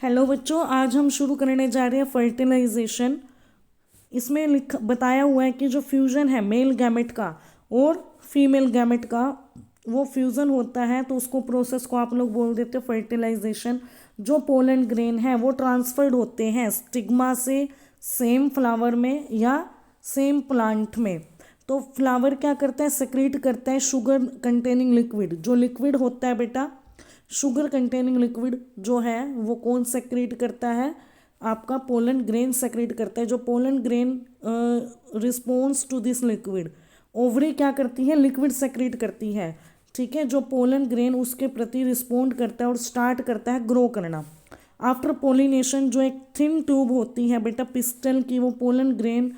Hello बच्चों, आज हम शुरू करने जा रहे हैं फर्टिलाइजेशन। इसमें बताया हुआ है कि जो फ्यूजन है मेल गैमेट का और फीमेल गैमेट का, वो फ्यूजन होता है तो उसको प्रोसेस को आप लोग बोल देते हो फर्टिलाइजेशन। जो पोलन ग्रेन है वो ट्रांसफर्ड होते हैं स्टिग्मा से सेम फ्लावर में या सेम प्लांट में। तो फ्लावर क्या करता है, सेक्रीट करता है शुगर कंटेनिंग लिक्विड। जो लिक्विड होता है बेटा, शुगर कंटेनिंग लिक्विड जो है वो कौन सेक्रेट करता है, आपका पोलन ग्रेन सेक्रेट करता है। जो pollen grain response to this liquid, ovary क्या करती है, लिक्विड सेक्रेट करती है। ठीक है, जो पोलन ग्रेन उसके प्रति रिस्पोंड करता है और स्टार्ट करता है ग्रो करना। आफ्टर पोलिनेशन जो एक थिन ट्यूब होती है बेटा पिस्टल की, वो पोलन ग्रेन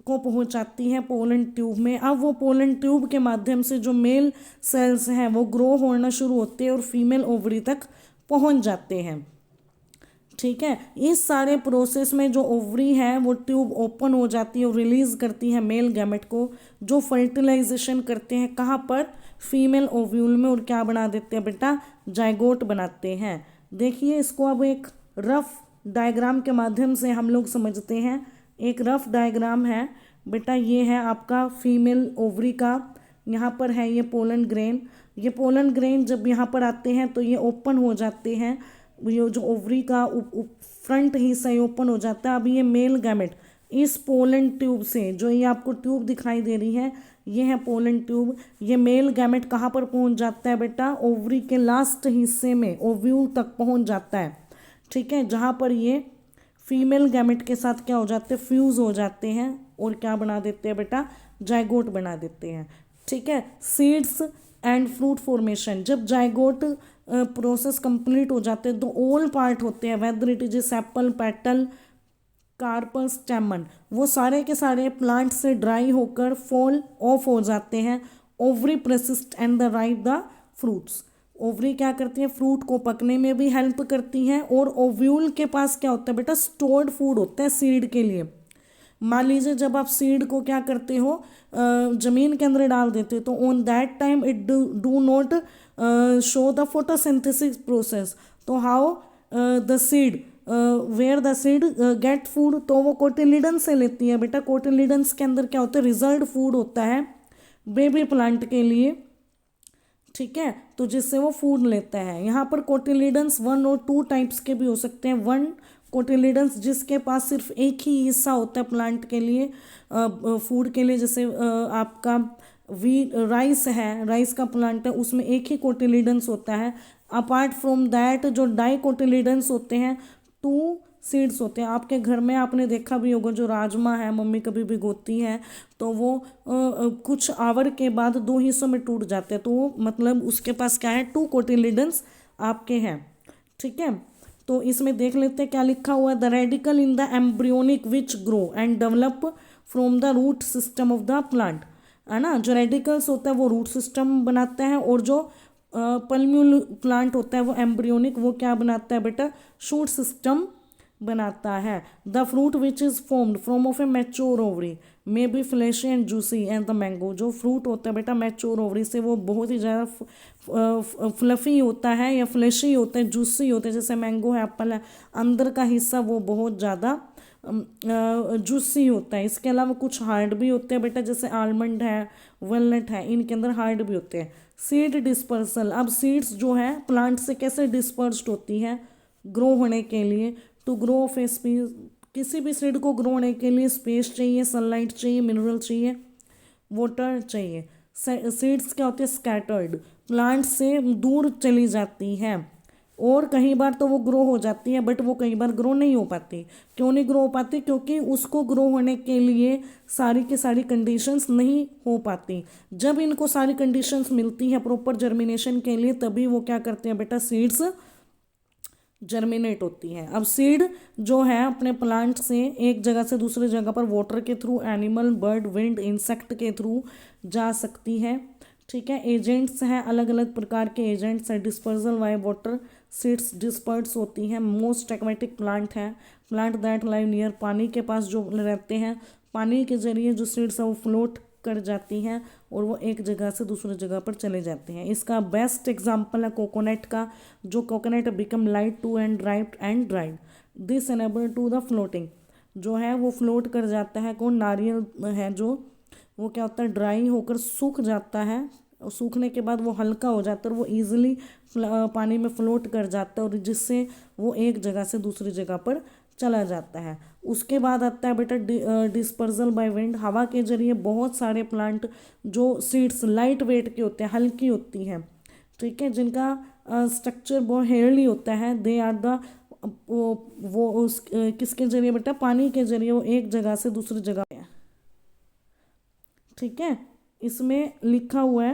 को पहुंचाती है पोलन ट्यूब में। अब वो पोलन ट्यूब के माध्यम से जो मेल सेल्स हैं वो ग्रो होना शुरू होते हैं और फीमेल ओवरी तक पहुंच जाते हैं। ठीक है, इस सारे प्रोसेस में जो ओवरी है वो ट्यूब ओपन हो जाती है और रिलीज करती है मेल गैमेट को, जो फर्टिलाइजेशन करते हैं कहाँ पर, फीमेल ओव्यूल में, और क्या बना देते हैं बेटा, जाइगोट बनाते हैं। देखिए इसको अब एक रफ डायग्राम के माध्यम से हम लोग समझते हैं। एक रफ डायग्राम है बेटा, ये है आपका फीमेल ओवरी का, यहाँ पर है ये पोलन ग्रेन। ये पोलन ग्रेन जब यहाँ पर आते हैं तो ये ओपन हो जाते हैं, ये जो ओवरी का फ्रंट हिस्सा ये ओपन हो जाता है। अब ये मेल गैमेट इस पोलन ट्यूब से, जो ये आपको ट्यूब दिखाई दे रही है ये है पोलन ट्यूब, ये मेल गैमेट कहाँ पर पहुँच जाता है बेटा, ओवरी के लास्ट हिस्से में ओव्यूल तक पहुँच जाता है। ठीक है, जहाँ पर ये फीमेल गैमेट के साथ क्या हो जाते हैं, फ्यूज हो जाते हैं और क्या बना देते हैं बेटा, जाइगोट बना देते हैं। ठीक है, सीड्स एंड फ्रूट फॉर्मेशन, जब जाइगोट प्रोसेस कंप्लीट हो जाते हैं तो ऑल पार्ट होते हैं, whether it is sepal, petal, carpel, stamen, वो सारे के सारे प्लांट से ड्राई होकर फॉल ऑफ हो जाते हैं। Ovary persist and the right the fruits, ovary क्या करती है, फ्रूट को पकने में भी हेल्प करती हैं। और ओव्यूल के पास क्या होता है बेटा, स्टोर्ड फूड होता है सीड के लिए। मान लीजिए जब आप सीड को क्या करते हो, जमीन के अंदर डाल देते हो, तो on that time it do not show the photosynthesis process. तो how the seed where the seed get food, तो वो कोटिलिडन से लेती है बेटा। कोटिलिडन्स के अंदर क्या होता है, रिजर्व्ड फूड होता है बेबी प्लांट के लिए। ठीक है, तो जिससे वो फूड लेता है। यहाँ पर कोटिलिडन्स 1 और 2 टाइप्स के भी हो सकते हैं। 1 कोटिलिडन्स जिसके पास सिर्फ एक ही हिस्सा होता है प्लांट के लिए, फूड के लिए, जैसे आपका राइस है, राइस का प्लांट है, उसमें एक ही कोटिलिडन्स होता है। अपार्ट फ्रॉम दैट जो डाई कोटिलिडन्स होते हैं, 2 सीड्स होते हैं। आपके घर में आपने देखा भी होगा, जो राजमा है मम्मी कभी भिगोती हैं तो वो कुछ आवर के बाद 2 हिस्सों में टूट जाते हैं, तो वो मतलब उसके पास क्या है, 2 कोटिलिडन्स आपके हैं। ठीक है, तो इसमें देख लेते हैं क्या लिखा हुआ है, the radical in the embryonic which grow and develop from the root system of the plant, है ना। जो रेडिकल्स होता है वो रूट सिस्टम बनाता है, और जो पल्म्यूल प्लांट होता है वो एम्ब्रियोनिक, वो क्या बनाता है बेटा, शूट सिस्टम बनाता है। The fruit which is formed from of A mature ovary may be flashy and juicy and the mango, जो फ्रूट होता है बेटा मैच्योर ओवरी से, वो बहुत ही ज़्यादा फ्लफी होता है या फ्लैशी होता है, जूसी होता है, जैसे मैंगो है, एप्पल है, अंदर का हिस्सा वो बहुत ज़्यादा जूसी होता है। इसके अलावा कुछ हार्ड भी होते हैं बेटा, जैसे आलमंड है, वॉलनट है, इनके अंदर हार्ड भी होते हैं। सीड डिस्पर्सल, अब सीड्स जो है प्लांट से कैसे डिस्पर्स्ड होती है ग्रो होने के लिए, to grow of a space, किसी भी सीड को ग्रो होने के लिए स्पेस चाहिए, सनलाइट चाहिए, मिनरल चाहिए, वाटर चाहिए। सीड्स क्या होते हैं, स्कैटर्ड, प्लांट से दूर चली जाती हैं, और कई बार तो वो ग्रो हो जाती है, बट वो कई बार ग्रो नहीं हो पाती। क्यों नहीं ग्रो हो पाती, क्योंकि उसको ग्रो होने के लिए सारी की सारी कंडीशंस नहीं हो पाती। जब इनको सारी कंडीशंस मिलती हैं प्रॉपर जर्मिनेशन के लिए, तभी वो क्या करते हैं बेटा, सीड्स जर्मिनेट होती हैं। अब सीड जो है अपने प्लांट से एक जगह से दूसरी जगह पर वाटर के through, animal, bird, wind, insect के थ्रू जा सकती है। ठीक है, एजेंट्स हैं, अलग अलग प्रकार के एजेंट्स हैं। Dispersal by water, seeds disperse होती हैं। मोस्ट एक्वेटिक प्लांट है, प्लांट दैट लाइव नियर, पानी के पास जो रहते हैं, पानी के जरिए जो सीड्स है वो फ्लोट कर जाती हैं। और वो एक जगह से दूसरी जगह पर चले जाते हैं। इसका बेस्ट एग्जाम्पल है कोकोनट का, जो coconut become light to and dried this enable to the floating, जो है वो फ्लोट कर जाता है। कौन? नारियल है जो, वो क्या होता है, ड्राई होकर सूख जाता है, और सूखने के बाद वो हल्का हो जाता है और वो ईजिली पानी में फ्लोट कर जाता है, और जिससे वो एक जगह से दूसरी जगह पर चला जाता है। उसके बाद आता है बेटा डिस्पर्जल बाय विंड। हवा के जरिए बहुत सारे प्लांट जो सीड्स लाइट वेट के होते हैं, हल्की होती हैं, ठीक है, जिनका स्ट्रक्चर बहुत हेयरली होता है, दे आर द वो उस किसके जरिए बेटा? पानी के जरिए वो एक जगह से दूसरी जगह, ठीक है। इसमें लिखा हुआ है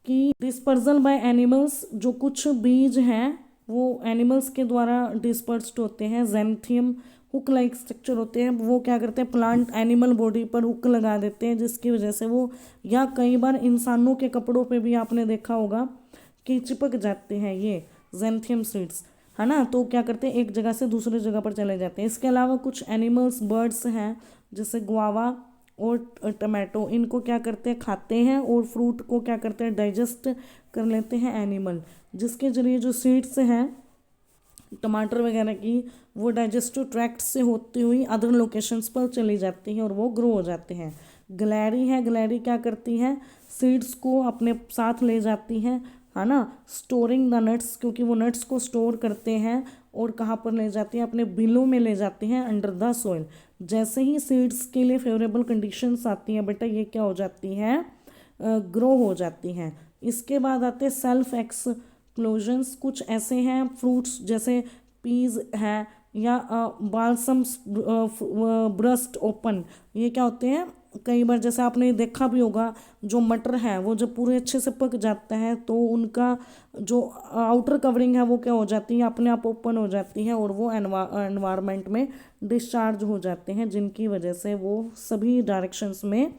कि डिस्पर्जल बाय एनिमल्स, जो कुछ बीज हैं वो एनिमल्स के द्वारा डिस्पर्स्ड होते हैं। जेंथियम हुक लाइक स्ट्रक्चर होते हैं, वो क्या करते हैं, प्लांट एनिमल बॉडी पर हुक लगा देते हैं, जिसकी वजह से वो, या कई बार इंसानों के कपड़ों पे भी आपने देखा होगा कि चिपक जाते हैं ये जेंथियम सीड्स, है ना। तो क्या करते हैं, एक जगह से दूसरी जगह पर चले जाते हैं। इसके अलावा कुछ एनिमल्स, बर्ड्स हैं जैसे गुआवा और टमाटो, इनको क्या करते हैं, खाते हैं, और फ्रूट को क्या करते हैं, डाइजेस्ट कर लेते हैं एनिमल, जिसके जरिए जो सीड्स हैं टमाटर वगैरह की, वो डाइजेस्टिव ट्रैक्ट से होती हुई अदर लोकेशंस पर चली जाती हैं और वो ग्रो हो जाते हैं। ग्लैरी है, ग्लैरी क्या करती है, सीड्स को अपने साथ ले जाती हैं, है ना, स्टोरिंग द नट्स, क्योंकि वो नट्स को स्टोर करते हैं, और कहाँ पर ले जाती हैं, अपने बिलों में ले जाती हैं, अंडर द सोइल। जैसे ही सीड्स के लिए फेवरेबल कंडीशंस आती हैं बेटा, ये क्या हो जाती हैं, ग्रो हो जाती हैं। इसके बाद आते हैं सेल्फ एक्सप्लोजन्स। कुछ ऐसे हैं फ्रूट्स जैसे पीज है या बालसम्स ब्रस्ट ओपन, ये क्या होते हैं, कई बार जैसे आपने देखा भी होगा, जो मटर है वो जब पूरे अच्छे से पक जाता है तो उनका जो आउटर कवरिंग है वो क्या हो जाती है, अपने आप ओपन हो जाती है, और वो एनवायरनमेंट में डिस्चार्ज हो जाते हैं, जिनकी वजह से वो सभी डायरेक्शंस में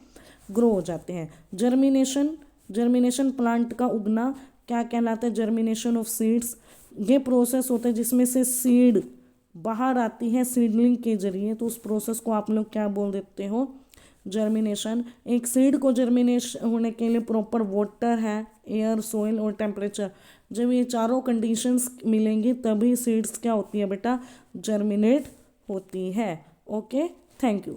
ग्रो हो जाते हैं। जर्मिनेशन, जर्मिनेशन प्लांट का उगना क्या कहलाता है, जर्मिनेशन ऑफ सीड्स। ये प्रोसेस होता है जिसमें से सीड बाहर आती है सीडलिंग के जरिए, तो उस प्रोसेस को आप लोग क्या बोल देते हो, जर्मिनेशन। एक सीड को जर्मिनेशन होने के लिए प्रॉपर वाटर है, एयर, सोइल और टेम्परेचर, जब ये चारों कंडीशंस मिलेंगी तभी सीड्स क्या होती है बेटा, जर्मिनेट होती है। Okay, thank you.